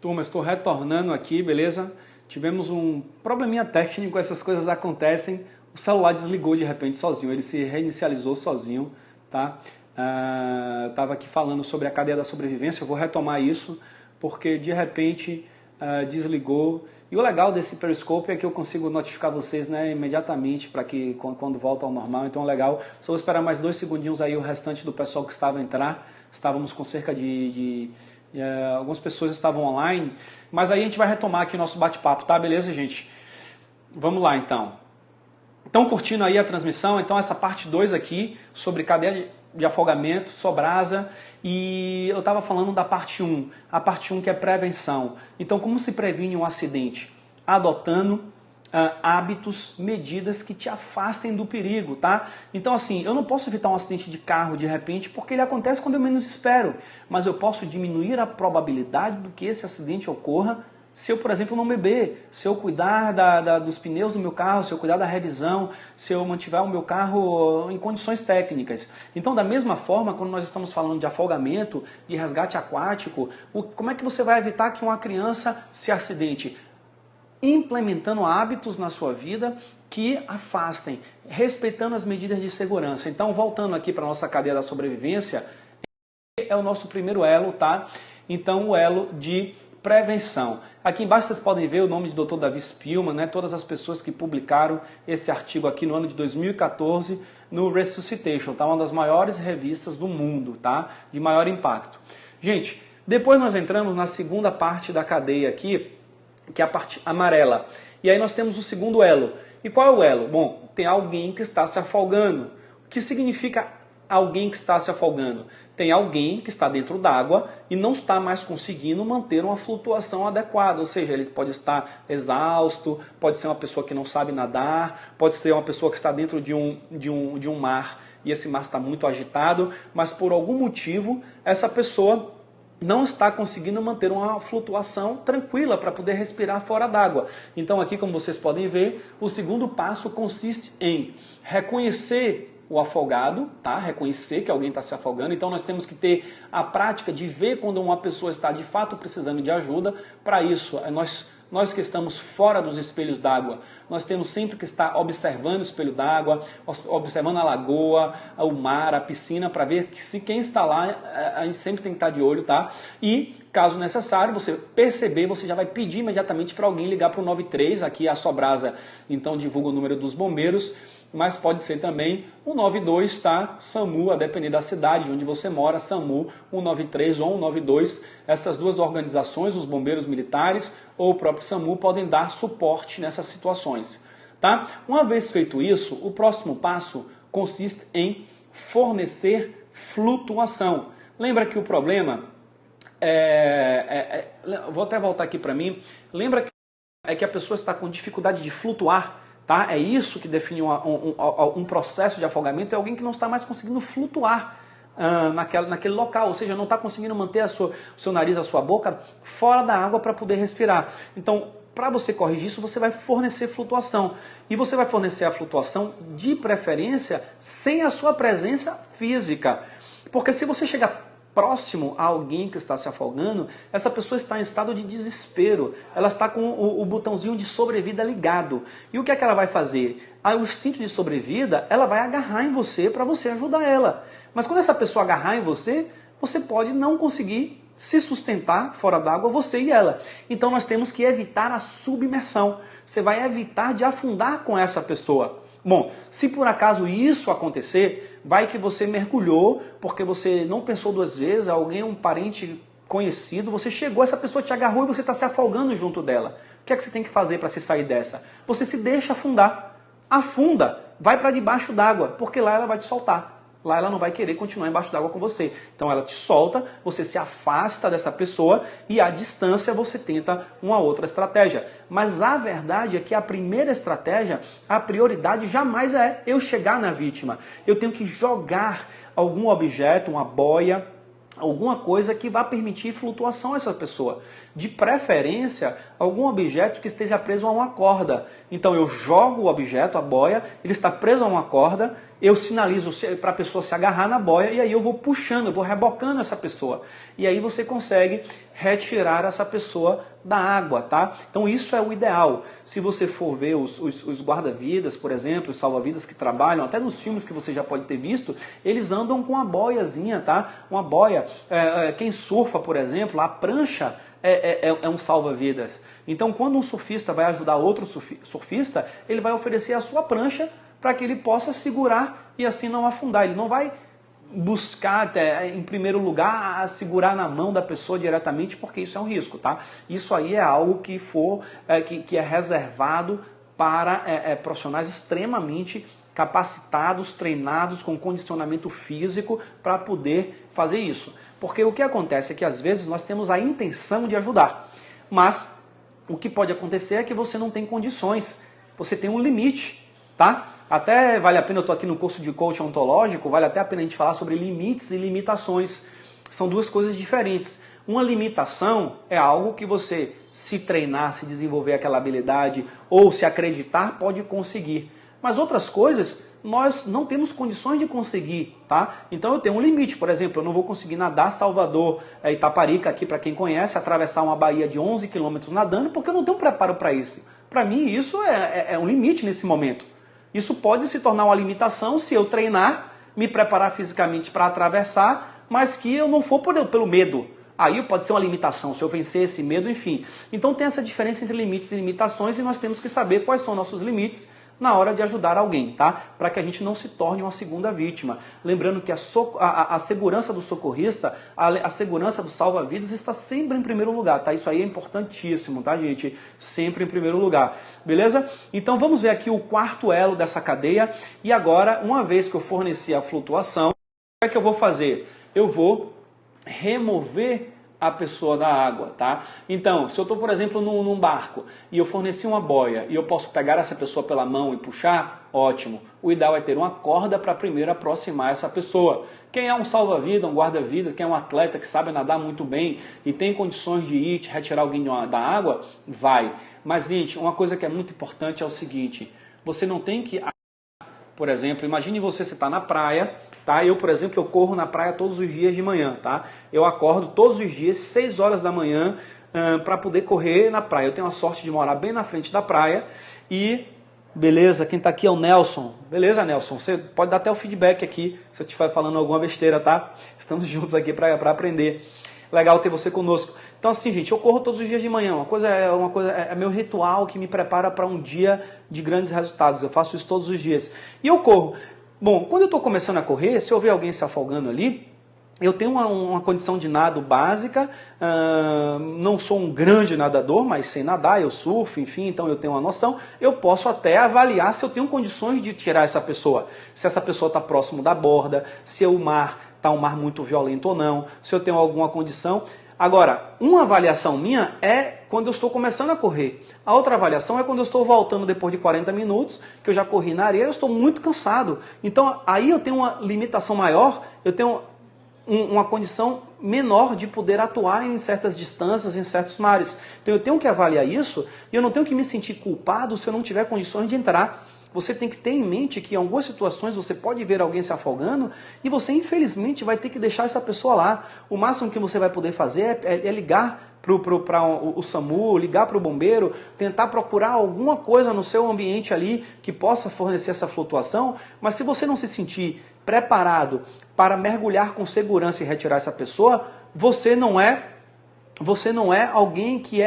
Turma, estou retornando aqui, beleza? Tivemos um probleminha técnico, essas coisas acontecem. O celular desligou de repente sozinho, ele se reinicializou sozinho, tá? Estava aqui falando sobre a cadeia da sobrevivência, eu vou retomar isso, porque de repente desligou. E o legal desse Periscope é que eu consigo notificar vocês, né, imediatamente, para que quando volta ao normal. Então é legal. Só vou esperar mais 2 segundinhos aí o restante do pessoal que estava a entrar. Estávamos com cerca de algumas pessoas estavam online, mas aí a gente vai retomar aqui o nosso bate-papo, tá? Beleza, gente? Vamos lá, então. Estão curtindo aí a transmissão? Então essa parte 2 aqui, sobre cadeia de afogamento, Sobrasa, e eu estava falando da parte 1, a parte 1 que é prevenção. Então como se previne um acidente? Adotando hábitos, medidas que te afastem do perigo, tá? Então assim, eu não posso evitar um acidente de carro de repente porque ele acontece quando eu menos espero, mas eu posso diminuir a probabilidade do que esse acidente ocorra se eu, por exemplo, não beber, se eu cuidar dos pneus do meu carro, se eu cuidar da revisão, se eu mantiver o meu carro em condições técnicas. Então, da mesma forma, quando nós estamos falando de afogamento, de resgate aquático, como é que você vai evitar que uma criança se acidente? Implementando hábitos na sua vida que afastem, respeitando as medidas de segurança. Então, voltando aqui para a nossa cadeia da sobrevivência, é o nosso primeiro elo, tá? Então, o elo de prevenção. Aqui embaixo vocês podem ver o nome de Dr. Davi Spillman, né? Todas as pessoas que publicaram esse artigo aqui no ano de 2014 no Resuscitation, tá? Uma das maiores revistas do mundo, tá? De maior impacto. Gente, depois nós entramos na segunda parte da cadeia aqui, que é a parte amarela. E aí nós temos o segundo elo. E qual é o elo? Bom, tem alguém que está se afogando. O que significa alguém que está se afogando? Tem alguém que está dentro d'água e não está mais conseguindo manter uma flutuação adequada, ou seja, ele pode estar exausto, pode ser uma pessoa que não sabe nadar, pode ser uma pessoa que está dentro de um mar e esse mar está muito agitado, mas por algum motivo essa pessoa não está conseguindo manter uma flutuação tranquila para poder respirar fora d'água. Então aqui, como vocês podem ver, o segundo passo consiste em reconhecer o afogado, tá? Reconhecer que alguém está se afogando. Então nós temos que ter a prática de ver quando uma pessoa está de fato precisando de ajuda. Para isso, nós que estamos fora dos espelhos d'água, nós temos sempre que estar observando o espelho d'água, observando a lagoa, o mar, a piscina, para ver que se quem está lá, a gente sempre tem que estar de olho, tá? E, caso necessário, você perceber, você já vai pedir imediatamente para alguém ligar para o 93, aqui a Sobrasa, então divulga o número dos bombeiros, mas pode ser também o 92, tá? SAMU, a depender da cidade onde você mora, SAMU, 193 ou 192. Essas duas organizações, os bombeiros militares ou o próprio SAMU, podem dar suporte nessas situações, tá? Uma vez feito isso, o próximo passo consiste em fornecer flutuação. Lembra que o problema vou até voltar aqui para mim. Lembra que a pessoa está com dificuldade de flutuar? Tá? É isso que define um processo de afogamento, é alguém que não está mais conseguindo flutuar naquele local, ou seja, não está conseguindo manter o seu nariz, a sua boca fora da água para poder respirar. Então, para você corrigir isso, você vai fornecer flutuação. E você vai fornecer a flutuação, de preferência, sem a sua presença física. Porque se você chegar próximo a alguém que está se afogando, essa pessoa está em estado de desespero, ela está com o botãozinho de sobrevida ligado. E o que é que ela vai fazer? O instinto de sobrevida, ela vai agarrar em você para você ajudar ela. Mas quando essa pessoa agarrar em você, você pode não conseguir se sustentar fora d'água, você e ela. Então nós temos que evitar a submersão. Você vai evitar de afundar com essa pessoa. Bom, se por acaso isso acontecer, vai que você mergulhou porque você não pensou 2 vezes, alguém, um parente conhecido, você chegou, essa pessoa te agarrou e você está se afogando junto dela. O que é que você tem que fazer para se sair dessa? Você se deixa afundar. Afunda, vai para debaixo d'água, porque lá ela vai te soltar. Lá ela não vai querer continuar embaixo d'água com você. Então ela te solta, você se afasta dessa pessoa e à distância você tenta uma outra estratégia. Mas a verdade é que a primeira estratégia, a prioridade jamais é eu chegar na vítima. Eu tenho que jogar algum objeto, uma boia, alguma coisa que vá permitir flutuação a essa pessoa. De preferência, algum objeto que esteja preso a uma corda. Então eu jogo o objeto, a boia, ele está preso a uma corda, eu sinalizo para a pessoa se agarrar na boia e aí eu vou puxando, eu vou rebocando essa pessoa. E aí você consegue retirar essa pessoa da água, tá? Então isso é o ideal. Se você for ver os guarda-vidas, por exemplo, os salva-vidas que trabalham, até nos filmes que você já pode ter visto, eles andam com uma boiazinha, tá? Uma boia. Quem surfa, por exemplo, a prancha é um salva-vidas. Então quando um surfista vai ajudar outro surfista, ele vai oferecer a sua prancha para que ele possa segurar e assim não afundar. Ele não vai buscar, em primeiro lugar, segurar na mão da pessoa diretamente, porque isso é um risco, tá? Isso aí é algo que é reservado para profissionais extremamente capacitados, treinados, com condicionamento físico para poder fazer isso. Porque o que acontece é que às vezes nós temos a intenção de ajudar, mas o que pode acontecer é que você não tem condições, você tem um limite, tá? Até vale a pena, eu estou aqui no curso de coaching ontológico, vale até a pena a gente falar sobre limites e limitações. São duas coisas diferentes. Uma limitação é algo que você, se treinar, se desenvolver aquela habilidade ou se acreditar, pode conseguir. Mas outras coisas, nós não temos condições de conseguir, tá? Então eu tenho um limite, por exemplo, eu não vou conseguir nadar Salvador, Itaparica, aqui para quem conhece, atravessar uma baía de 11 quilômetros nadando, porque eu não tenho preparo para isso. Para mim isso é um limite nesse momento. Isso pode se tornar uma limitação se eu treinar, me preparar fisicamente para atravessar, mas que eu não for pelo medo. Aí pode ser uma limitação, se eu vencer esse medo, enfim. Então tem essa diferença entre limites e limitações e nós temos que saber quais são nossos limites na hora de ajudar alguém, tá? Para que a gente não se torne uma segunda vítima. Lembrando que a segurança do socorrista, a segurança do salva-vidas está sempre em primeiro lugar, tá? Isso aí é importantíssimo, tá, gente? Sempre em primeiro lugar, beleza? Então vamos ver aqui o quarto elo dessa cadeia. E agora, uma vez que eu forneci a flutuação, o que é que eu vou fazer? Eu vou remover a pessoa da água, tá? Então, se eu estou, por exemplo, num barco e eu forneci uma boia e eu posso pegar essa pessoa pela mão e puxar, ótimo. O ideal é ter uma corda para primeiro aproximar essa pessoa. Quem é um salva-vida, um guarda-vidas, quem é um atleta que sabe nadar muito bem e tem condições de ir retirar alguém da água, vai. Mas, gente, uma coisa que é muito importante é o seguinte, você não tem que... Por exemplo, imagine você está na praia, tá? Eu, por exemplo, eu corro na praia todos os dias de manhã, tá? Eu acordo todos os dias, 6 horas da manhã, para poder correr na praia. Eu tenho a sorte de morar bem na frente da praia e, beleza, quem está aqui é o Nelson. Beleza, Nelson? Você pode dar até o feedback aqui, se eu estiver falando alguma besteira, tá? Estamos juntos aqui para aprender. Legal ter você conosco. Então assim, gente, eu corro todos os dias de manhã. É meu ritual que me prepara para um dia de grandes resultados. Eu faço isso todos os dias. E eu corro. Bom, quando eu estou começando a correr, se eu ver alguém se afogando ali, eu tenho uma condição de nado básica, não sou um grande nadador, mas sei nadar, eu surfo, enfim, então eu tenho uma noção. Eu posso até avaliar se eu tenho condições de tirar essa pessoa. Se essa pessoa está próximo da borda, se o mar está um mar muito violento ou não, se eu tenho alguma condição. Agora, uma avaliação minha é quando eu estou começando a correr. A outra avaliação é quando eu estou voltando depois de 40 minutos, que eu já corri na areia, eu estou muito cansado. Então, aí eu tenho uma limitação maior, eu tenho uma condição menor de poder atuar em certas distâncias, em certos mares. Então, eu tenho que avaliar isso e eu não tenho que me sentir culpado se eu não tiver condições de entrar. Você tem que ter em mente que em algumas situações você pode ver alguém se afogando e você infelizmente vai ter que deixar essa pessoa lá. O máximo que você vai poder fazer é ligar para o SAMU, ligar para o bombeiro, tentar procurar alguma coisa no seu ambiente ali que possa fornecer essa flutuação, mas se você não se sentir preparado para mergulhar com segurança e retirar essa pessoa, você não é alguém que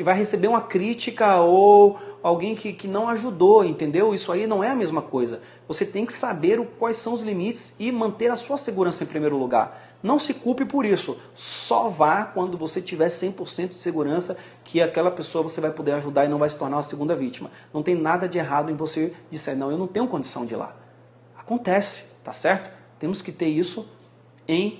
vai receber uma crítica ou alguém que não ajudou, entendeu? Isso aí não é a mesma coisa. Você tem que saber quais são os limites e manter a sua segurança em primeiro lugar. Não se culpe por isso. Só vá quando você tiver 100% de segurança que aquela pessoa você vai poder ajudar e não vai se tornar uma segunda vítima. Não tem nada de errado em você dizer, não, eu não tenho condição de ir lá. Acontece, tá certo? Temos que ter isso em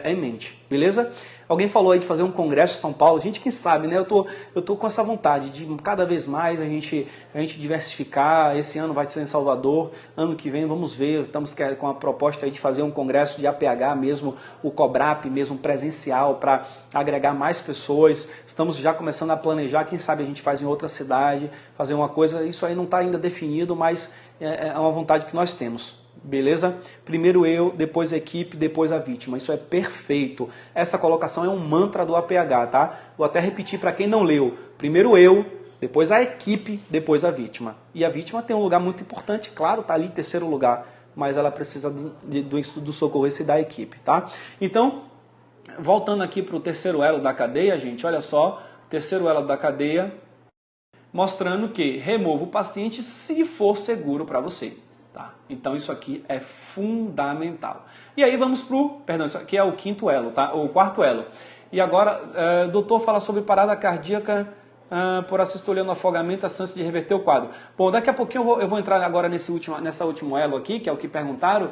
em mente, beleza? Alguém falou aí de fazer um congresso em São Paulo. Gente, quem sabe, né? Eu tô com essa vontade de cada vez mais a gente diversificar. Esse ano vai ser em Salvador, ano que vem vamos ver. Estamos com a proposta aí de fazer um congresso de APH mesmo, o Cobrap mesmo presencial, para agregar mais pessoas. Estamos já começando a planejar, quem sabe a gente faz em outra cidade, fazer uma coisa. Isso aí não está ainda definido, mas é uma vontade que nós temos. Beleza? Primeiro eu, depois a equipe, depois a vítima. Isso é perfeito. Essa colocação é um mantra do APH, tá? Vou até repetir para quem não leu. Primeiro eu, depois a equipe, depois a vítima. E a vítima tem um lugar muito importante, claro, tá ali em terceiro lugar, mas ela precisa do socorro da equipe, tá? Então, voltando aqui para o terceiro elo da cadeia, gente, olha só, terceiro elo da cadeia, mostrando que remova o paciente se for seguro para você. Tá? Então isso aqui é fundamental. E aí vamos perdão, isso aqui é o quinto elo, tá? Ou o quarto elo. E agora, o doutor fala sobre parada cardíaca por assistolia no afogamento, a chance de reverter o quadro. Bom, daqui a pouquinho eu vou entrar agora nessa último elo aqui, que é o que perguntaram,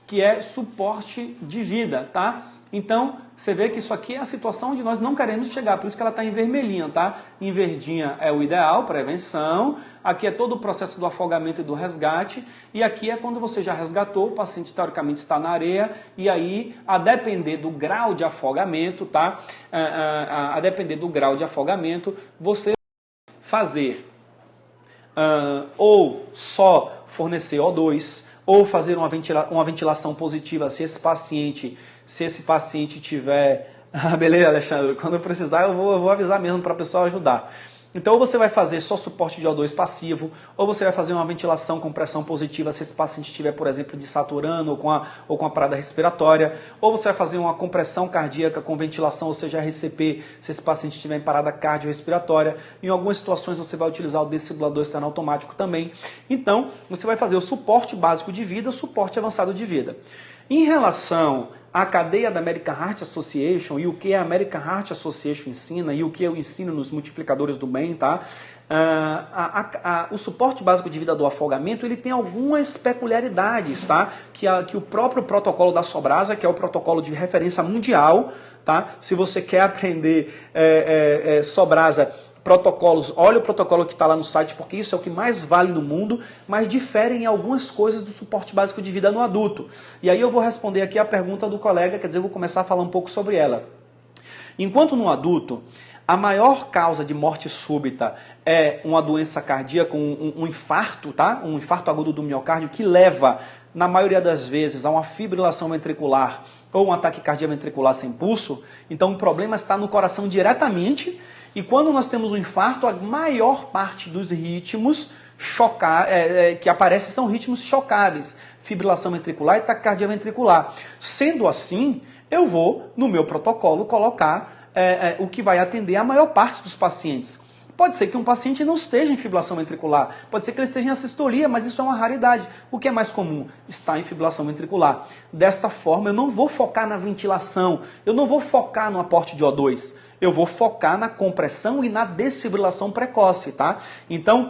que é suporte de vida, tá? Então, você vê que isso aqui é a situação onde nós não queremos chegar, por isso que ela está em vermelhinha, tá? Em verdinha é o ideal, prevenção, aqui é todo o processo do afogamento e do resgate, e aqui é quando você já resgatou, o paciente teoricamente está na areia, e aí, a depender do grau de afogamento, tá? A depender do grau de afogamento, você fazer ou só fornecer O2, ou fazer uma ventilação positiva se esse paciente tiver... beleza, Alexandre, quando eu precisar eu vou avisar mesmo para o pessoal ajudar. Então, ou você vai fazer só suporte de O2 passivo, ou você vai fazer uma ventilação com pressão positiva se esse paciente estiver, por exemplo, desaturando ou com a parada respiratória, ou você vai fazer uma compressão cardíaca com ventilação, ou seja, RCP, se esse paciente estiver em parada cardiorrespiratória. Em algumas situações você vai utilizar o desfibrilador externo automático também. Então, você vai fazer o suporte básico de vida, o suporte avançado de vida. Em relação à cadeia da American Heart Association e o que a American Heart Association ensina e o que eu ensino nos multiplicadores do bem, tá? O suporte básico de vida do afogamento ele tem algumas peculiaridades, tá? Que o próprio protocolo da Sobrasa, que é o protocolo de referência mundial, tá? Se você quer aprender Sobrasa, protocolos, olha o protocolo que está lá no site, porque isso é o que mais vale no mundo, mas diferem em algumas coisas do suporte básico de vida no adulto. E aí eu vou responder aqui a pergunta do colega, quer dizer, eu vou começar a falar um pouco sobre ela. Enquanto no adulto, a maior causa de morte súbita é uma doença cardíaca, um infarto, tá? Um infarto agudo do miocárdio que leva, na maioria das vezes, a uma fibrilação ventricular ou um ataque cardíaco ventricular sem pulso. Então o problema está no coração diretamente. E quando nós temos um infarto, a maior parte dos ritmos que aparecem são ritmos chocáveis, fibrilação ventricular e taquicardia ventricular. Sendo assim, eu vou, no meu protocolo, colocar o que vai atender a maior parte dos pacientes. Pode ser que um paciente não esteja em fibrilação ventricular, pode ser que ele esteja em assistolia, mas isso é uma raridade. O que é mais comum? Está em fibrilação ventricular. Desta forma, eu não vou focar na ventilação, eu não vou focar no aporte de O2. Eu vou focar na compressão e na desfibrilação precoce, tá? Então,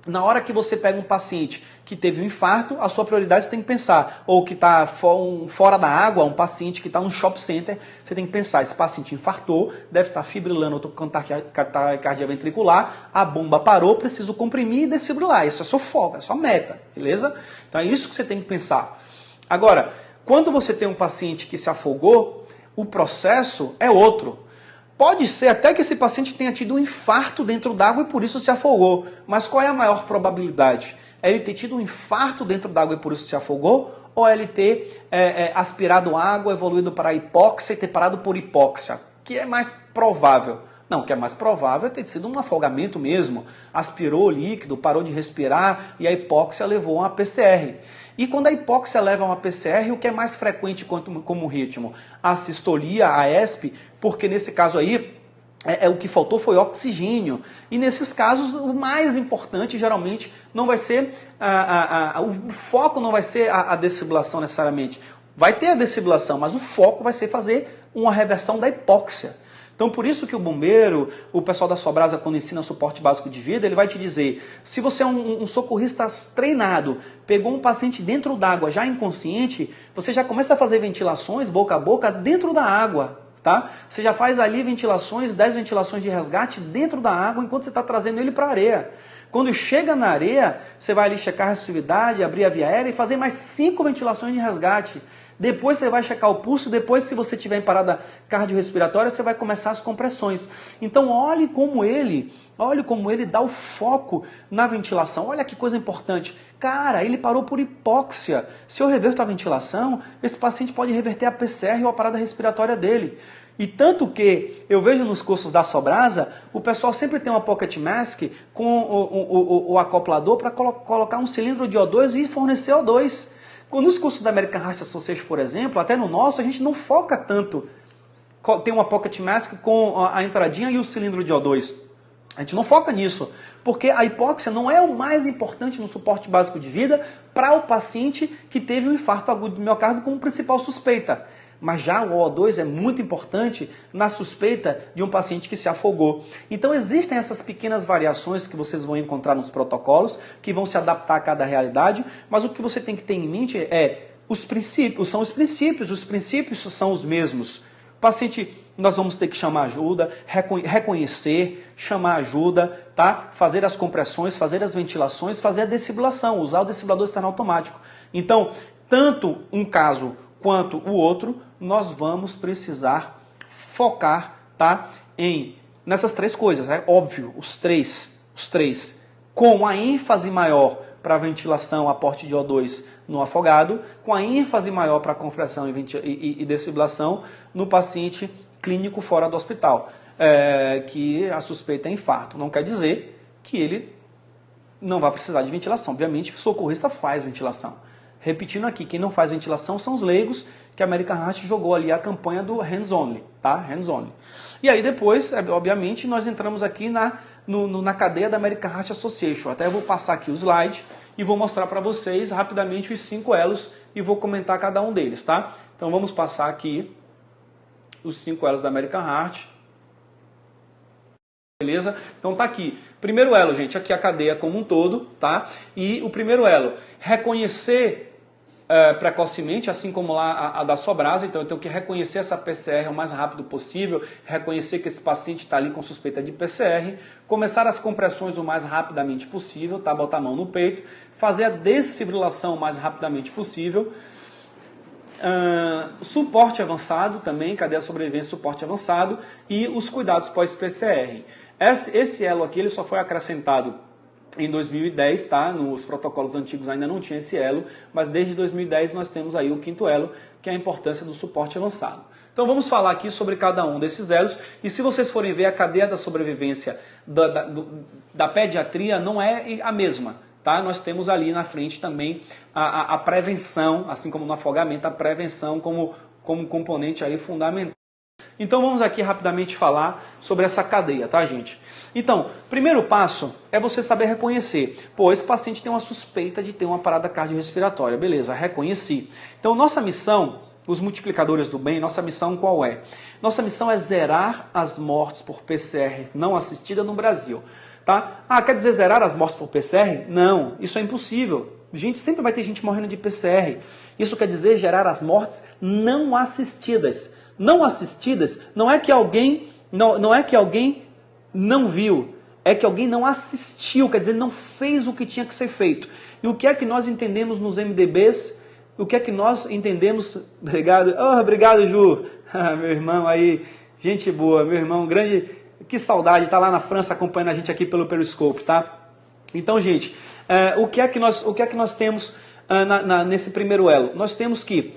na hora que você pega um paciente que teve um infarto, a sua prioridade você tem que pensar, ou que está fora da água, um paciente que está num shopping center, você tem que pensar, esse paciente infartou, deve estar fibrilando com taquicardia ventricular, a bomba parou, preciso comprimir e desfibrilar. Isso é sua foco, é sua meta, beleza? Então é isso que você tem que pensar. Agora, quando você tem um paciente que se afogou, o processo é outro. Pode ser até que esse paciente tenha tido um infarto dentro d'água e por isso se afogou. Mas qual é a maior probabilidade? É ele ter tido um infarto dentro d'água e por isso se afogou? Ou é ele ter aspirado água, evoluído para hipóxia e ter parado por hipóxia? Que é mais provável? Não, o que é mais provável é ter sido um afogamento mesmo. Aspirou o líquido, parou de respirar e a hipóxia levou a uma PCR. E quando a hipóxia leva a uma PCR, o que é mais frequente como ritmo? A sistolia, a ESP, porque nesse caso aí, o que faltou foi oxigênio. E nesses casos, o mais importante geralmente não vai ser, o foco não vai ser a desfibrilação necessariamente. Vai ter a desfibrilação, mas o foco vai ser fazer uma reversão da hipóxia. Então, por isso que o bombeiro, o pessoal da Sobrasa, quando ensina suporte básico de vida, ele vai te dizer, se você é um socorrista treinado, pegou um paciente dentro d'água já inconsciente, você já começa a fazer ventilações boca a boca dentro da água. Tá? Você já faz ali ventilações, 10 ventilações de resgate dentro da água, enquanto você está trazendo ele para a areia. Quando chega na areia, você vai ali checar a respibilidade, abrir a via aérea e fazer mais 5 ventilações de resgate. Depois você vai checar o pulso, depois se você tiver em parada cardiorrespiratória, você vai começar as compressões. Então olhe como ele dá o foco na ventilação. Olha que coisa importante. Cara, ele parou por hipóxia. Se eu reverto a ventilação, esse paciente pode reverter a PCR ou a parada respiratória dele. E tanto que eu vejo nos cursos da Sobrasa, o pessoal sempre tem uma pocket mask com o acoplador para colocar um cilindro de O2 e fornecer O2. Nos cursos da American Heart Association, por exemplo, até no nosso, a gente não foca tanto. Tem uma pocket mask com a entradinha e o cilindro de O2. A gente não foca nisso, porque a hipóxia não é o mais importante no suporte básico de vida para o paciente que teve um infarto agudo do miocárdio como principal suspeita. Mas já o O2 é muito importante na suspeita de um paciente que se afogou. Então existem essas pequenas variações que vocês vão encontrar nos protocolos, que vão se adaptar a cada realidade, mas o que você tem que ter em mente é os princípios são os mesmos. O paciente, nós vamos ter que chamar ajuda, reconhecer, chamar ajuda, tá? Fazer as compressões, fazer as ventilações, fazer a desfibrilação, usar o desfibrilador externo automático. Então, tanto um caso quanto o outro, nós vamos precisar focar, tá, nessas 3 coisas, é óbvio, os três, com a ênfase maior para a ventilação, aporte de O2 no afogado, com a ênfase maior para a compressão e desfibrilação no paciente clínico fora do hospital, que a suspeita é infarto. Não quer dizer que ele não vai precisar de ventilação. Obviamente, o socorrista faz ventilação. Repetindo aqui, quem não faz ventilação são os leigos, que a American Heart jogou ali a campanha do hands only, tá? Hands only. E aí depois, obviamente, nós entramos aqui na cadeia da American Heart Association. Até eu vou passar aqui o slide e vou mostrar para vocês rapidamente os 5 elos e vou comentar cada um deles, tá? Então vamos passar aqui os 5 elos da American Heart. Beleza? Então tá aqui. Primeiro elo, gente, aqui a cadeia como um todo, tá? E o primeiro elo, reconhecer precocemente, assim como lá a da Sobrasa. Então eu tenho que reconhecer essa PCR o mais rápido possível, reconhecer que esse paciente está ali com suspeita de PCR, começar as compressões o mais rapidamente possível, tá? Botar a mão no peito, fazer a desfibrilação o mais rapidamente possível. Suporte avançado também, cadeia sobrevivência, suporte avançado e os cuidados pós-PCR. Esse elo aqui ele só foi acrescentado em 2010, tá? Nos protocolos antigos ainda não tinha esse elo, mas desde 2010 nós temos aí o 5º elo, que é a importância do suporte avançado. Então vamos falar aqui sobre cada um desses elos, e se vocês forem ver a cadeia da sobrevivência da pediatria não é a mesma, tá? Nós temos ali na frente também a prevenção, assim como no afogamento, a prevenção como componente aí fundamental. Então vamos aqui rapidamente falar sobre essa cadeia, tá, gente? Então, primeiro passo é você saber reconhecer. Pô, esse paciente tem uma suspeita de ter uma parada cardiorrespiratória. Beleza, reconheci. Então, nossa missão, os multiplicadores do bem, nossa missão qual é? Nossa missão é zerar as mortes por PCR não assistida no Brasil, tá? Quer dizer zerar as mortes por PCR? Não, isso é impossível. Gente, sempre vai ter gente morrendo de PCR. Isso quer dizer gerar as mortes não assistidas. Não assistidas não é que alguém não viu, é que alguém não assistiu, quer dizer, não fez o que tinha que ser feito. E o que é que nós entendemos nos MDBs? O que é que nós entendemos? Obrigado, obrigado, Ju, meu irmão aí, gente boa, meu irmão grande, que saudade, está lá na França acompanhando a gente aqui pelo Periscope, tá? Então, gente, o que é que nós temos nesse primeiro elo? Nós temos que,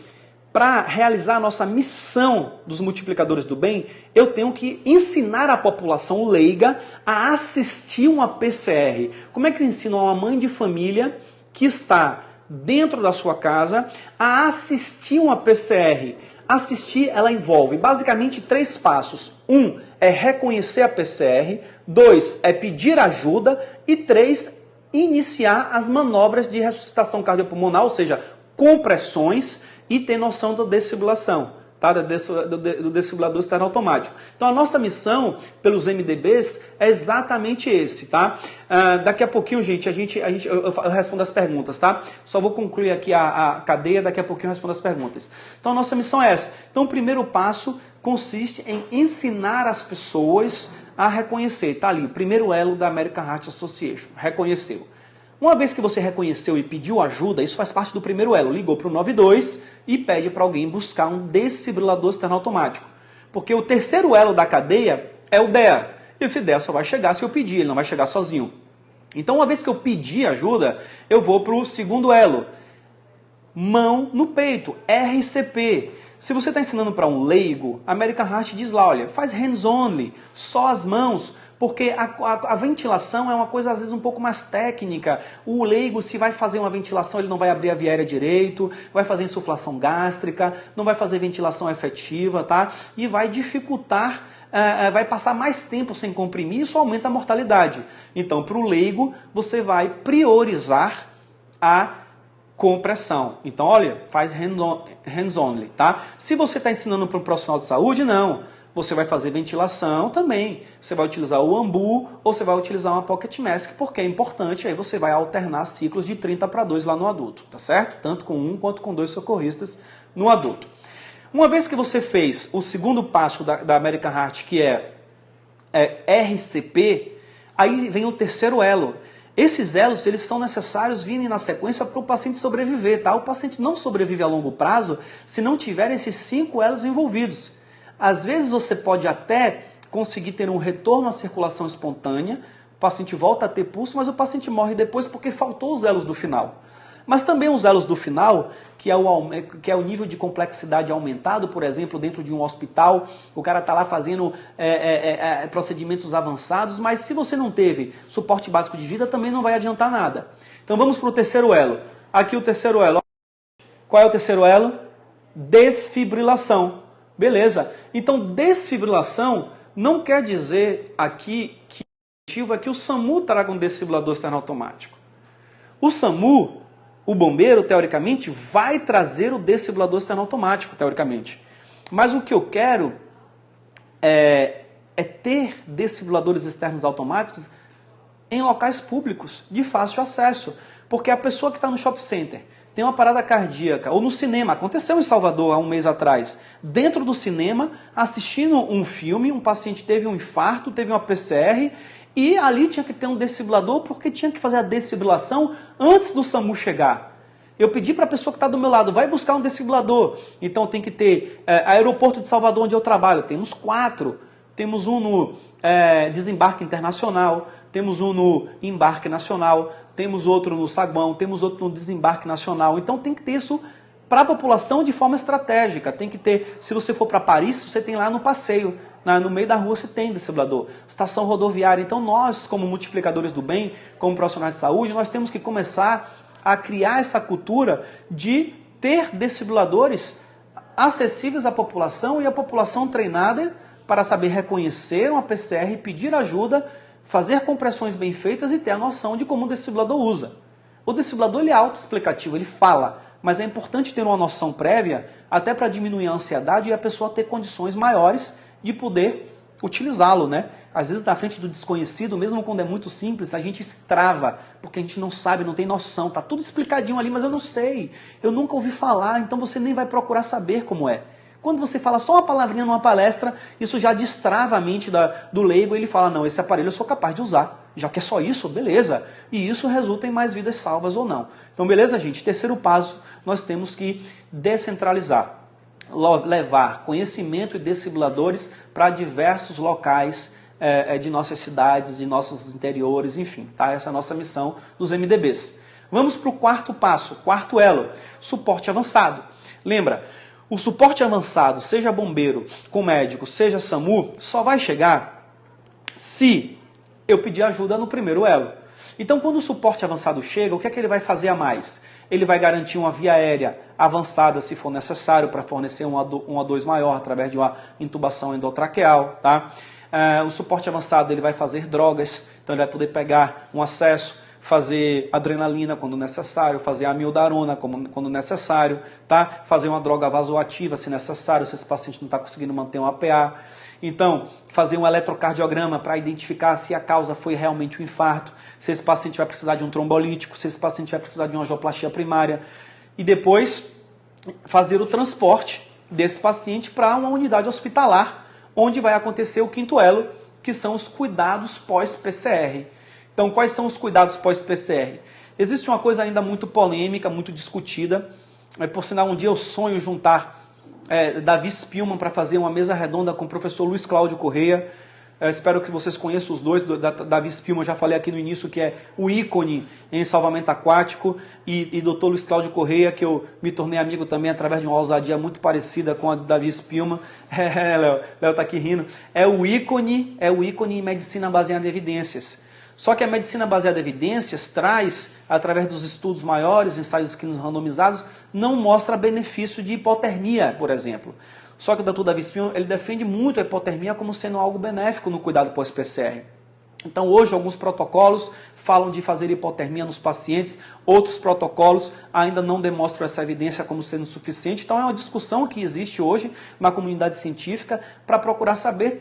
para realizar a nossa missão dos multiplicadores do bem, eu tenho que ensinar a população leiga a assistir uma PCR. Como é que eu ensino a uma mãe de família que está dentro da sua casa a assistir uma PCR? Assistir, ela envolve basicamente 3 passos. 1 é reconhecer a PCR, 2 é pedir ajuda e 3, iniciar as manobras de ressuscitação cardiopulmonar, ou seja, compressões, e ter noção da desfibrilação, tá? Do desfibrilador externo automático. Então a nossa missão pelos MDBs é exatamente esse, tá? Daqui a pouquinho, gente, eu respondo as perguntas, tá? Só vou concluir aqui a cadeia, daqui a pouquinho eu respondo as perguntas. Então a nossa missão é essa. Então o primeiro passo consiste em ensinar as pessoas a reconhecer, tá ali, o primeiro elo da American Heart Association, reconheceu. Uma vez que você reconheceu e pediu ajuda, isso faz parte do primeiro elo. Ligou para o 92 e pede para alguém buscar um desfibrilador externo automático. Porque o terceiro elo da cadeia é o DEA. Esse DEA só vai chegar se eu pedir, ele não vai chegar sozinho. Então, uma vez que eu pedi ajuda, eu vou para o segundo elo. Mão no peito, RCP. Se você está ensinando para um leigo, a American Heart diz lá, olha, faz hands only, só as mãos, porque a ventilação é uma coisa às vezes um pouco mais técnica. O leigo, se vai fazer uma ventilação, ele não vai abrir a via aérea direito, vai fazer insuflação gástrica, não vai fazer ventilação efetiva, tá? E vai dificultar, vai passar mais tempo sem comprimir, isso aumenta a mortalidade. Então, para o leigo, você vai priorizar a compressão. Então, olha, faz hands only, tá? Se você está ensinando para um profissional de saúde, não. Você vai fazer ventilação também. Você vai utilizar o AMBU ou você vai utilizar uma pocket mask, porque é importante, aí você vai alternar ciclos de 30/2 lá no adulto, tá certo? Tanto com um quanto com 2 socorristas no adulto. Uma vez que você fez o segundo passo da American Heart, que é RCP, aí vem o terceiro elo. Esses elos, eles são necessários virem na sequência para o paciente sobreviver, tá? O paciente não sobrevive a longo prazo se não tiver esses 5 elos envolvidos. Às vezes você pode até conseguir ter um retorno à circulação espontânea, o paciente volta a ter pulso, mas o paciente morre depois porque faltou os elos do final. Mas também os elos do final, que é o nível de complexidade aumentado, por exemplo, dentro de um hospital, o cara está lá fazendo procedimentos avançados, mas se você não teve suporte básico de vida, também não vai adiantar nada. Então vamos para o terceiro elo. Aqui o terceiro elo. Qual é o terceiro elo? Desfibrilação. Beleza. Então desfibrilação não quer dizer aqui que o objetivo é que o SAMU traga um desfibrilador externo automático. O SAMU, o bombeiro, teoricamente, vai trazer o desfibrilador externo automático, teoricamente. Mas o que eu quero é ter desfibriladores externos automáticos em locais públicos, de fácil acesso. Porque a pessoa que está no shopping center tem uma parada cardíaca, ou no cinema, aconteceu em Salvador há um mês atrás, dentro do cinema, assistindo um filme, um paciente teve um infarto, teve uma PCR, e ali tinha que ter um desfibrilador, porque tinha que fazer a desfibrilação antes do SAMU chegar. Eu pedi para a pessoa que está do meu lado, vai buscar um desfibrilador. Então tem que ter, aeroporto de Salvador, onde eu trabalho, temos 4. Temos um no desembarque internacional, temos um no embarque nacional, temos outro no saguão, temos outro no desembarque nacional. Então tem que ter isso para a população de forma estratégica. Tem que ter, se você for para Paris, você tem lá no passeio, no meio da rua você tem desfibrilador. Estação rodoviária. Então nós, como multiplicadores do bem, como profissionais de saúde, nós temos que começar a criar essa cultura de ter desfibriladores acessíveis à população e a população treinada para saber reconhecer uma PCR, pedir ajuda, fazer compressões bem feitas e ter a noção de como o desfibrilador usa. O desfibrilador ele é autoexplicativo, ele fala, mas é importante ter uma noção prévia até para diminuir a ansiedade e a pessoa ter condições maiores de poder utilizá-lo, né? Às vezes na frente do desconhecido, mesmo quando é muito simples, a gente se trava, porque a gente não sabe, não tem noção, tá tudo explicadinho ali, mas eu não sei, eu nunca ouvi falar, então você nem vai procurar saber como é. Quando você fala só uma palavrinha numa palestra, isso já destrava a mente do leigo e ele fala, não, esse aparelho eu sou capaz de usar. Já que é só isso, beleza. E isso resulta em mais vidas salvas ou não. Então, beleza, gente? Terceiro passo, nós temos que descentralizar. Levar conhecimento e desfibriladores para diversos locais de nossas cidades, de nossos interiores, enfim. Tá? Essa é a nossa missão dos MDBs. Vamos para o quarto passo, quarto elo, suporte avançado. Lembra? O suporte avançado, seja bombeiro, com médico, seja SAMU, só vai chegar se eu pedir ajuda no primeiro elo. Então, quando o suporte avançado chega, o que é que ele vai fazer a mais? Ele vai garantir uma via aérea avançada, se for necessário, para fornecer um O2 maior através de uma intubação endotraqueal. Tá? O suporte avançado ele vai fazer drogas, então ele vai poder pegar um acesso fazer adrenalina quando necessário, fazer amiodarona quando necessário, tá? Fazer uma droga vasoativa se necessário, se esse paciente não está conseguindo manter um APA. Então, fazer um eletrocardiograma para identificar se a causa foi realmente um infarto, se esse paciente vai precisar de um trombolítico, se esse paciente vai precisar de uma angioplastia primária. E depois, fazer o transporte desse paciente para uma unidade hospitalar, onde vai acontecer o quinto elo, que são os cuidados pós-PCR. Então, quais são os cuidados pós-PCR? Existe uma coisa ainda muito polêmica, muito discutida. Por sinal, um dia eu sonho juntar Davi Spillman para fazer uma mesa redonda com o professor Luiz Cláudio Correia. Espero que vocês conheçam os dois. Davi Spillman, já falei aqui no início, que é o ícone em salvamento aquático, e Dr. Luiz Cláudio Correia, que eu me tornei amigo também através de uma ousadia muito parecida com a de Davi Spillman. Léo tá aqui rindo. É o ícone em medicina baseada em evidências. Só que a medicina baseada em evidências traz, através dos estudos maiores, ensaios clínicos randomizados, não mostra benefício de hipotermia, por exemplo. Só que o Dr. Davi Spillman, ele defende muito a hipotermia como sendo algo benéfico no cuidado pós-PCR. Então, hoje, alguns protocolos falam de fazer hipotermia nos pacientes, outros protocolos ainda não demonstram essa evidência como sendo suficiente. Então, é uma discussão que existe hoje na comunidade científica para procurar saber,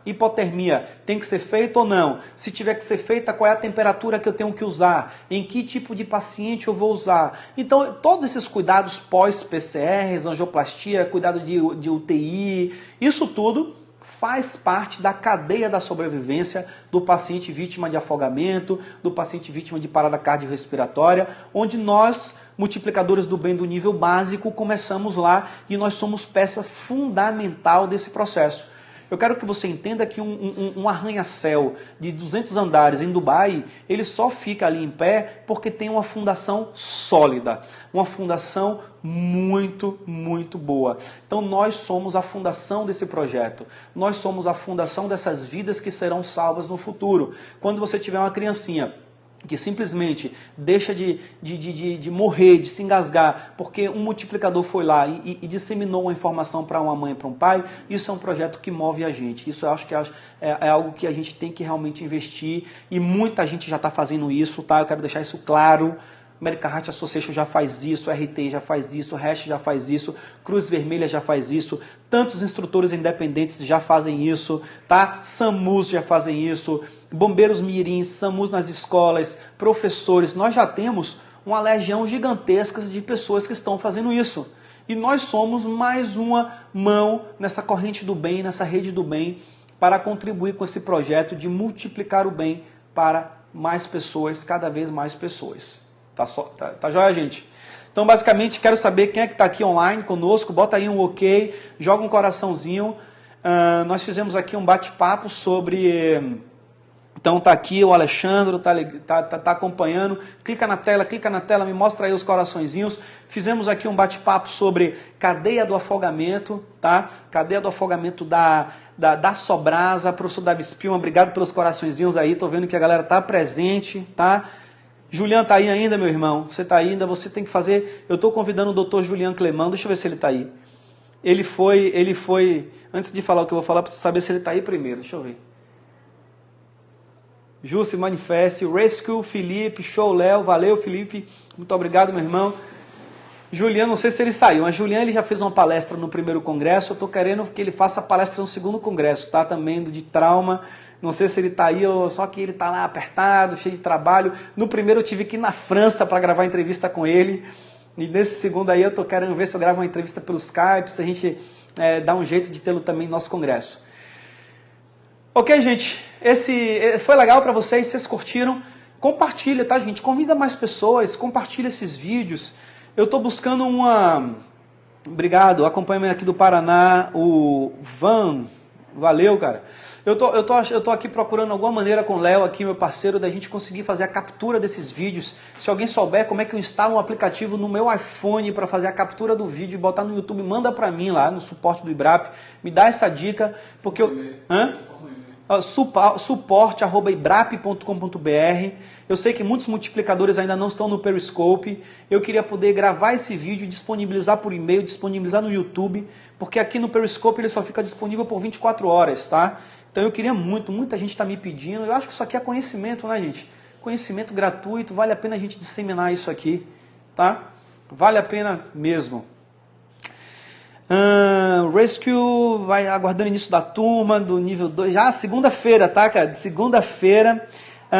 hipotermia tem que ser feita ou não? Se tiver que ser feita, qual é a temperatura que eu tenho que usar? Em que tipo de paciente eu vou usar? Então, todos esses cuidados pós-PCRs, angioplastia, cuidado de UTI, isso tudo faz parte da cadeia da sobrevivência do paciente vítima de afogamento, do paciente vítima de parada cardiorrespiratória, onde nós, multiplicadores do bem do nível básico, começamos lá e nós somos peça fundamental desse processo. Eu quero que você entenda que um arranha-céu de 200 andares em Dubai, ele só fica ali em pé porque tem uma fundação sólida, uma fundação muito, muito boa. Então nós somos a fundação desse projeto, nós somos a fundação dessas vidas que serão salvas no futuro. Quando você tiver uma criancinha que simplesmente deixa de morrer, de se engasgar, porque um multiplicador foi lá e disseminou uma informação para uma mãe e para um pai, isso é um projeto que move a gente. Isso eu acho que é algo que a gente tem que realmente investir, e muita gente já está fazendo isso, tá? Eu quero deixar isso claro. American Heart Association já faz isso, RT já faz isso, REST já faz isso, Cruz Vermelha já faz isso, tantos instrutores independentes já fazem isso, tá? SAMUs já fazem isso, bombeiros mirins, SAMUs nas escolas, professores, nós já temos uma legião gigantesca de pessoas que estão fazendo isso. E nós somos mais uma mão nessa corrente do bem, nessa rede do bem, para contribuir com esse projeto de multiplicar o bem para mais pessoas, cada vez mais pessoas. Tá joia, gente? Então, basicamente, quero saber quem é que está aqui online conosco. Bota aí um ok, joga um coraçãozinho. Nós fizemos aqui um bate-papo sobre... Então, tá aqui o Alexandre, tá acompanhando. Clica na tela, me mostra aí os coraçõezinhos. Fizemos aqui um bate-papo sobre cadeia do afogamento, tá? Cadeia do afogamento da Sobrasa. Professor Davi Spillman, obrigado pelos coraçõezinhos aí. Tô vendo que a galera tá presente, tá? Julian tá aí ainda, meu irmão? Você tá aí ainda? Você tem que fazer... Eu estou convidando o Dr. Julian Clemão, deixa eu ver se ele está aí. Ele foi... Antes de falar o que eu vou falar, preciso saber se ele está aí primeiro, deixa eu ver. Ju, se manifeste. Rescue, Felipe, show, Léo, valeu, Felipe. Muito obrigado, meu irmão. Julian, não sei se ele saiu, mas Julian ele já fez uma palestra no primeiro congresso, eu estou querendo que ele faça a palestra no segundo congresso, tá? Também de trauma. Não sei se ele está aí, só que ele está lá apertado, cheio de trabalho. No primeiro eu tive que ir na França para gravar entrevista com ele. E nesse segundo aí eu estou querendo ver se eu gravo uma entrevista pelo Skype, se a gente dá um jeito de tê-lo também no nosso congresso. Ok, gente? Esse foi legal para vocês curtiram? Compartilha, tá, gente? Convida mais pessoas, compartilha esses vídeos. Eu estou buscando uma... Obrigado, acompanhamento aqui do Paraná, o Van... Valeu, cara. Eu tô aqui procurando alguma maneira com o Léo, aqui, meu parceiro, da gente conseguir fazer a captura desses vídeos. Se alguém souber como é que eu instalo um aplicativo no meu iPhone para fazer a captura do vídeo e botar no YouTube, manda para mim lá no suporte do IBRAP. Me dá essa dica, porque eu... suporte@ibrap.com.br. Eu sei que muitos multiplicadores ainda não estão no Periscope. Eu queria poder gravar esse vídeo, disponibilizar por e-mail, disponibilizar no YouTube, porque aqui no Periscope ele só fica disponível por 24 horas, tá? Então eu queria muita gente está me pedindo. Eu acho que isso aqui é conhecimento, né, gente? conhecimento gratuito, vale a pena a gente disseminar isso aqui, tá? Vale a pena mesmo. Rescue vai aguardando início da turma, do nível 2, já segunda-feira, tá, cara? Segunda-feira,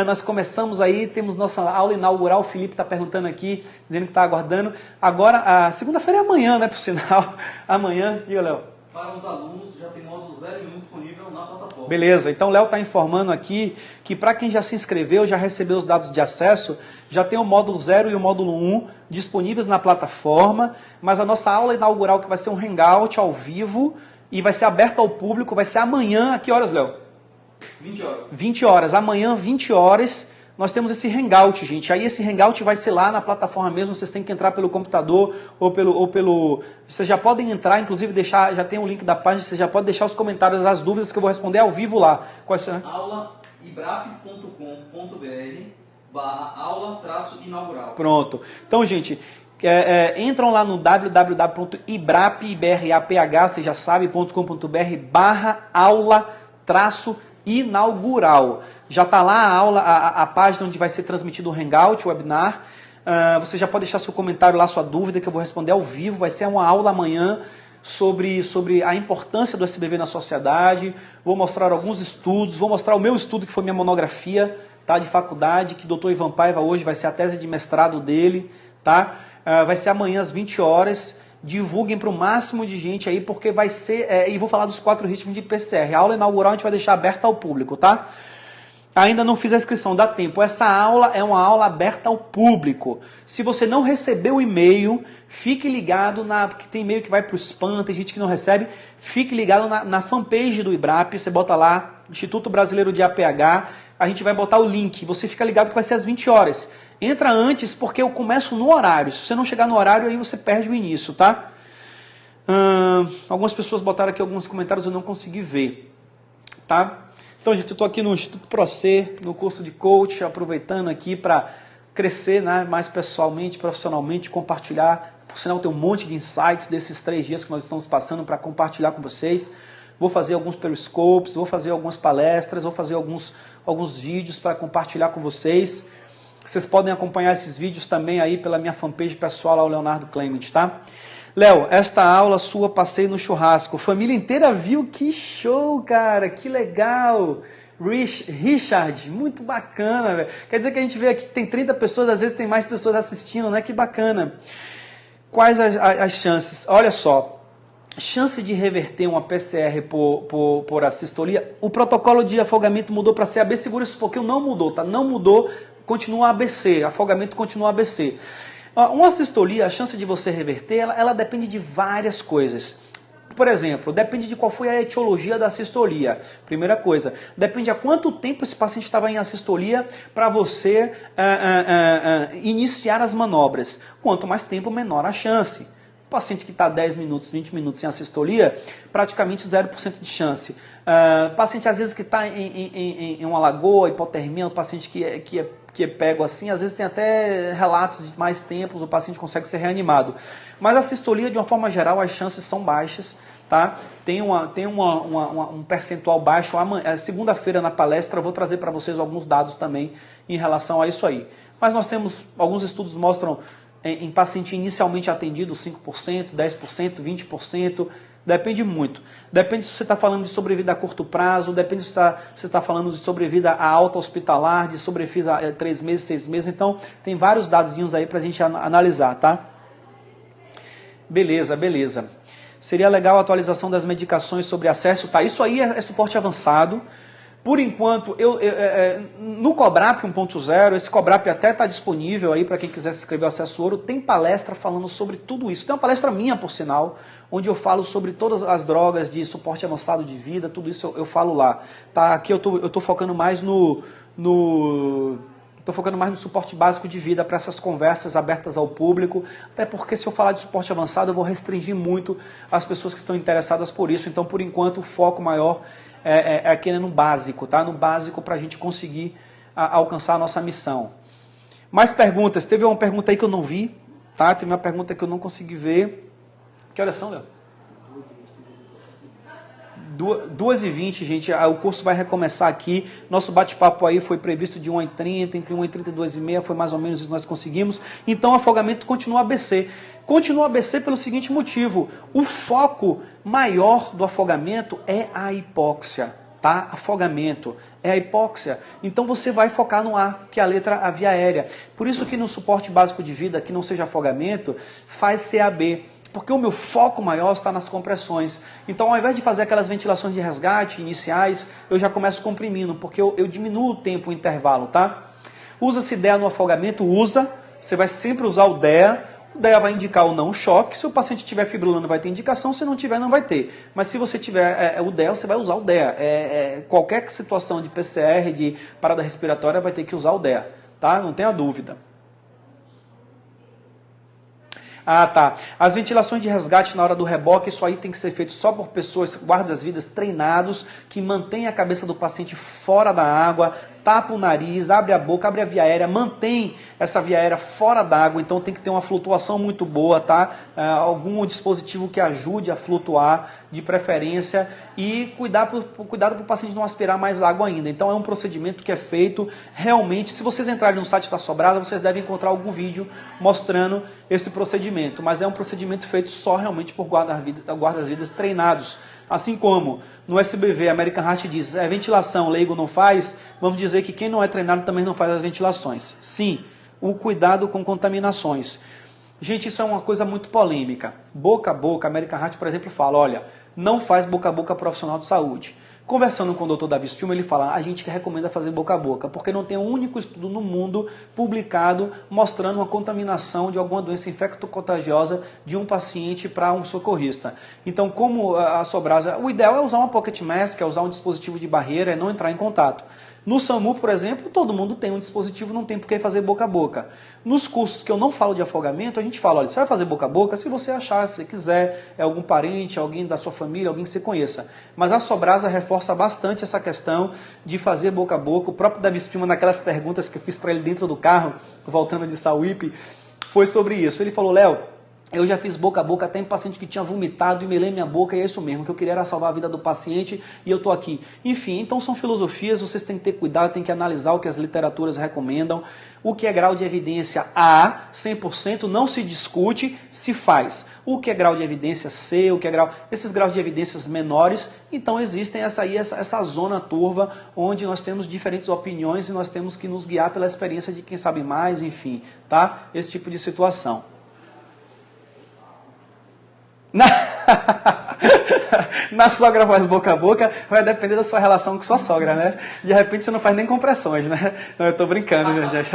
nós começamos aí, temos nossa aula inaugural, o Felipe está perguntando aqui, dizendo que está aguardando. Agora, a segunda-feira é amanhã, né, por sinal, amanhã, diga, Léo. Para os alunos, já tem módulo 0 e 1 disponível na plataforma. Beleza, então o Léo está informando aqui que para quem já se inscreveu, já recebeu os dados de acesso, já tem o módulo 0 e o módulo 1 disponíveis na plataforma, mas a nossa aula inaugural, que vai ser um hangout ao vivo e vai ser aberto ao público, vai ser amanhã, a que horas, Léo? 20 horas. 20 horas, amanhã 20 horas, nós temos esse hangout, gente. Aí esse hangout vai ser lá na plataforma mesmo, vocês têm que entrar pelo computador ou pelo... Vocês já podem entrar, inclusive deixar, já tem um link da página, vocês já podem deixar os comentários, as dúvidas que eu vou responder ao vivo lá. Quais são? aulaibrap.com.br/aula-inaugural. Pronto. Então, gente, entram lá no www.ibrap.com.br, vocês já sabem, .com.br/aula-inaugural. Já está lá a aula, a página onde vai ser transmitido o hangout, o webinar. Você já pode deixar seu comentário lá, sua dúvida, que eu vou responder ao vivo. Vai ser uma aula amanhã sobre a importância do SBV na sociedade. Vou mostrar alguns estudos, vou mostrar o meu estudo, que foi minha monografia, tá, de faculdade, que o Dr. Ivan Paiva hoje vai ser a tese de mestrado dele. Tá? Vai ser amanhã às 20 horas. Divulguem para o máximo de gente aí, porque vai ser... e vou falar dos 4 ritmos de PCR. A aula inaugural a gente vai deixar aberta ao público, tá? Ainda não fiz a inscrição, dá tempo. Essa aula é uma aula aberta ao público. Se você não recebeu o e-mail, fique ligado, porque tem e-mail que vai para o spam, tem gente que não recebe. Fique ligado na fanpage do IBRAP, você bota lá, Instituto Brasileiro de APH, a gente vai botar o link. Você fica ligado que vai ser às 20 horas. Entra antes, porque eu começo no horário. Se você não chegar no horário, aí você perde o início, tá? Algumas pessoas botaram aqui alguns comentários, eu não consegui ver, tá? Então, gente, eu estou aqui no Instituto ProC, no curso de coach, aproveitando aqui para crescer, né, mais pessoalmente, profissionalmente, compartilhar. Por sinal, tem um monte de insights desses 3 dias que nós estamos passando para compartilhar com vocês. Vou fazer alguns periscopes, vou fazer algumas palestras, vou fazer alguns vídeos para compartilhar com vocês. Vocês podem acompanhar esses vídeos também aí pela minha fanpage pessoal, o Leonardo Clement, tá? Léo, esta aula sua passei no churrasco. Família inteira viu, que show, cara, que legal. Richard, muito bacana, velho. Quer dizer que a gente vê aqui que tem 30 pessoas, às vezes tem mais pessoas assistindo, né? Que bacana. Quais as chances? Olha só, chance de reverter uma PCR por assistolia, o protocolo de afogamento mudou para CAB, segura isso um pouquinho, não mudou, tá? Não mudou, continua ABC, afogamento continua ABC. Uma assistolia, a chance de você reverter, ela depende de várias coisas. Por exemplo, depende de qual foi a etiologia da assistolia. Primeira coisa, depende há quanto tempo esse paciente estava em assistolia para você iniciar as manobras. Quanto mais tempo, menor a chance. O paciente que está 10 minutos, 20 minutos em assistolia, praticamente 0% de chance. Paciente, às vezes, que está em uma lagoa, hipotermia, um paciente que é pego assim, às vezes tem até relatos de mais tempos, o paciente consegue ser reanimado. Mas a assistolia, de uma forma geral, as chances são baixas, tá? Tem um percentual baixo. Segunda-feira, na palestra, eu vou trazer para vocês alguns dados também em relação a isso aí. Mas nós temos, alguns estudos mostram em paciente inicialmente atendido 5%, 10%, 20%, depende muito. Depende se você está falando de sobrevida a curto prazo, depende se você está falando de sobrevida a alta hospitalar, de sobrevida a 3 meses, 6 meses. Então, tem vários dados aí para a gente analisar, tá? Beleza, beleza. Seria legal a atualização das medicações sobre acesso, tá? Isso aí é suporte avançado. Por enquanto, no Cobrap 1.0, esse Cobrap até está disponível aí para quem quiser se inscrever ao Acesso Ouro, tem palestra falando sobre tudo isso. Tem uma palestra minha, por sinal, onde eu falo sobre todas as drogas de suporte avançado de vida, tudo isso eu falo lá. Tá? Aqui eu tô focando mais no suporte básico de vida para essas conversas abertas ao público, até porque se eu falar de suporte avançado eu vou restringir muito as pessoas que estão interessadas por isso. Então, por enquanto, o foco maior é aqui no básico, tá? No básico para a gente conseguir alcançar a nossa missão. Mais perguntas? Teve uma pergunta aí que eu não vi, tá? Teve uma pergunta que eu não consegui ver. Que horas são, Léo? 2h20, gente, o curso vai recomeçar aqui. Nosso bate-papo aí foi previsto de 1h30, entre 1h30 e 2h30, foi mais ou menos isso que nós conseguimos. Então, afogamento continua ABC. Continua ABC pelo seguinte motivo: o foco maior do afogamento é a hipóxia, tá? Afogamento é a hipóxia. Então você vai focar no A, que é a via aérea. Por isso que no suporte básico de vida, que não seja afogamento, faz CAB. Porque o meu foco maior está nas compressões. Então, ao invés de fazer aquelas ventilações de resgate iniciais, eu já começo comprimindo, porque eu diminuo o tempo, o intervalo, tá? Usa-se DEA no afogamento? Usa. Você vai sempre usar o DEA. O DEA vai indicar o não choque. Se o paciente estiver fibrilando, vai ter indicação. Se não tiver, não vai ter. Mas se você tiver o DEA, você vai usar o DEA. Qualquer situação de PCR, de parada respiratória, vai ter que usar o DEA, tá? Não tenha dúvida. Ah, tá. As ventilações de resgate na hora do reboque, isso aí tem que ser feito só por pessoas, guardas-vidas treinados, que mantêm a cabeça do paciente fora da água, tapa o nariz, abre a boca, abre a via aérea, mantém essa via aérea fora d'água, então tem que ter uma flutuação muito boa, tá? Algum dispositivo que ajude a flutuar, de preferência, e cuidado para o paciente não aspirar mais água ainda. Então é um procedimento que é feito realmente. Se vocês entrarem no site da Sobrasa, vocês devem encontrar algum vídeo mostrando esse procedimento, mas é um procedimento feito só realmente por guardas-vidas treinados. Assim como no SBV, American Heart diz, ventilação, leigo não faz, vamos dizer que quem não é treinado também não faz as ventilações. Sim, o cuidado com contaminações. Gente, isso é uma coisa muito polêmica. Boca a boca, American Heart, por exemplo, fala, olha, não faz boca a boca profissional de saúde. Conversando com o Dr. Davi Spillman, ele fala, a gente recomenda fazer boca a boca, porque não tem um único estudo no mundo publicado mostrando uma contaminação de alguma doença infectocontagiosa de um paciente para um socorrista. Então, como a Sobrasa, o ideal é usar uma pocket mask, é usar um dispositivo de barreira, é não entrar em contato. No SAMU, por exemplo, todo mundo tem um dispositivo, não tem por que fazer boca a boca. Nos cursos que eu não falo de afogamento, a gente fala, olha, você vai fazer boca a boca se você achar, se você quiser, é algum parente, alguém da sua família, alguém que você conheça. Mas a Sobrasa reforça bastante essa questão de fazer boca a boca. O próprio Davi Spillman, naquelas perguntas que eu fiz para ele dentro do carro, voltando de Sauípe, foi sobre isso. Ele falou, Léo, eu já fiz boca a boca até em paciente que tinha vomitado e melei minha boca, e é isso mesmo, o que eu queria era salvar a vida do paciente e eu estou aqui. Enfim, então são filosofias, vocês têm que ter cuidado, têm que analisar o que as literaturas recomendam. O que é grau de evidência A, 100%, não se discute, se faz. O que é grau de evidência C, o que é grau... Esses graus de evidências menores, então existem essa zona turva, onde nós temos diferentes opiniões e nós temos que nos guiar pela experiência de quem sabe mais, enfim, tá? Esse tipo de situação. Na sogra faz boca a boca, vai depender da sua relação com sua sogra, né? De repente você não faz nem compressões, né? Não, eu tô brincando, gente.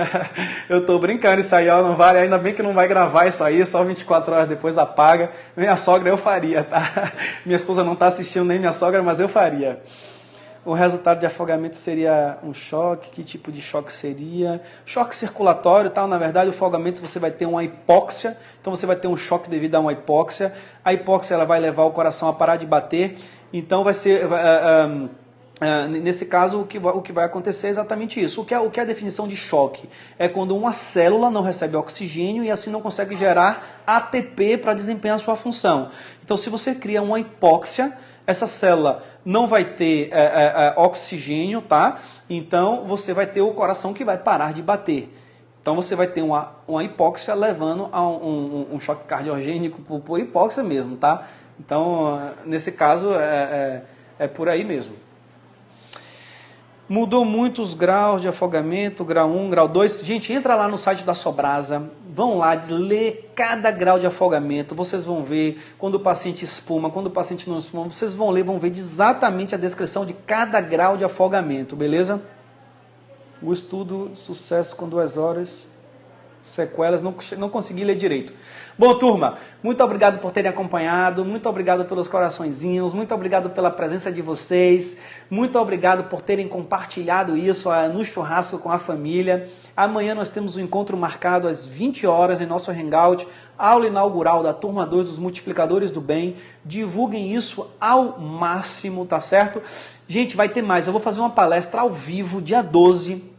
Eu tô brincando, isso aí ó, não vale, ainda bem que não vai gravar isso aí, só 24 horas depois apaga. Minha sogra eu faria, tá? Minha esposa não tá assistindo nem minha sogra, mas eu faria. O resultado de afogamento seria um choque. Que tipo de choque seria? Choque circulatório, tá? Na verdade, o afogamento você vai ter uma hipóxia. Então você vai ter um choque devido a uma hipóxia. A hipóxia ela vai levar o coração a parar de bater. Então vai ser... nesse caso, o que vai acontecer é exatamente isso. O que é a definição de choque? É quando uma célula não recebe oxigênio e assim não consegue gerar ATP para desempenhar a sua função. Então, se você cria uma hipóxia, essa célula não vai ter oxigênio, tá? Então, você vai ter o coração que vai parar de bater. Então, você vai ter uma hipóxia levando a um choque cardiogênico por hipóxia mesmo, tá? Então, nesse caso, é por aí mesmo. Mudou muito os graus de afogamento, grau 1, grau 2. Gente, entra lá no site da Sobrasa, vão lá, lê cada grau de afogamento, vocês vão ver quando o paciente espuma, quando o paciente não espuma, vocês vão ler, vão ver exatamente a descrição de cada grau de afogamento, beleza? O estudo, sucesso com 2 horas, sequelas, não consegui ler direito. Bom, turma, muito obrigado por terem acompanhado, muito obrigado pelos coraçõezinhos, muito obrigado pela presença de vocês, muito obrigado por terem compartilhado isso no churrasco com a família. Amanhã nós temos um encontro marcado às 20 horas em nosso Hangout, aula inaugural da turma 2 dos Multiplicadores do Bem. Divulguem isso ao máximo, tá certo? Gente, vai ter mais, eu vou fazer uma palestra ao vivo, dia 12,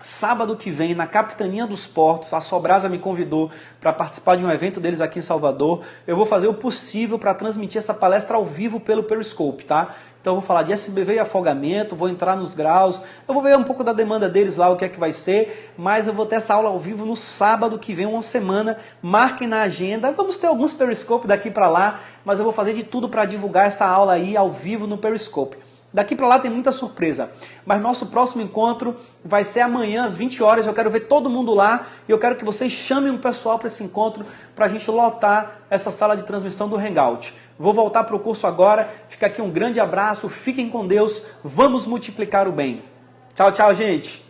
Sábado que vem, na Capitania dos Portos, a Sobrasa me convidou para participar de um evento deles aqui em Salvador. Eu vou fazer o possível para transmitir essa palestra ao vivo pelo Periscope, tá? Então eu vou falar de SBV e afogamento, vou entrar nos graus, eu vou ver um pouco da demanda deles lá, o que é que vai ser, mas eu vou ter essa aula ao vivo no sábado que vem, uma semana. Marquem na agenda, vamos ter alguns Periscope daqui para lá, mas eu vou fazer de tudo para divulgar essa aula aí ao vivo no Periscope. Daqui para lá tem muita surpresa, mas nosso próximo encontro vai ser amanhã às 20 horas, eu quero ver todo mundo lá e eu quero que vocês chamem um pessoal para esse encontro para a gente lotar essa sala de transmissão do Hangout. Vou voltar para o curso agora, fica aqui um grande abraço, fiquem com Deus, vamos multiplicar o bem. Tchau, tchau, gente!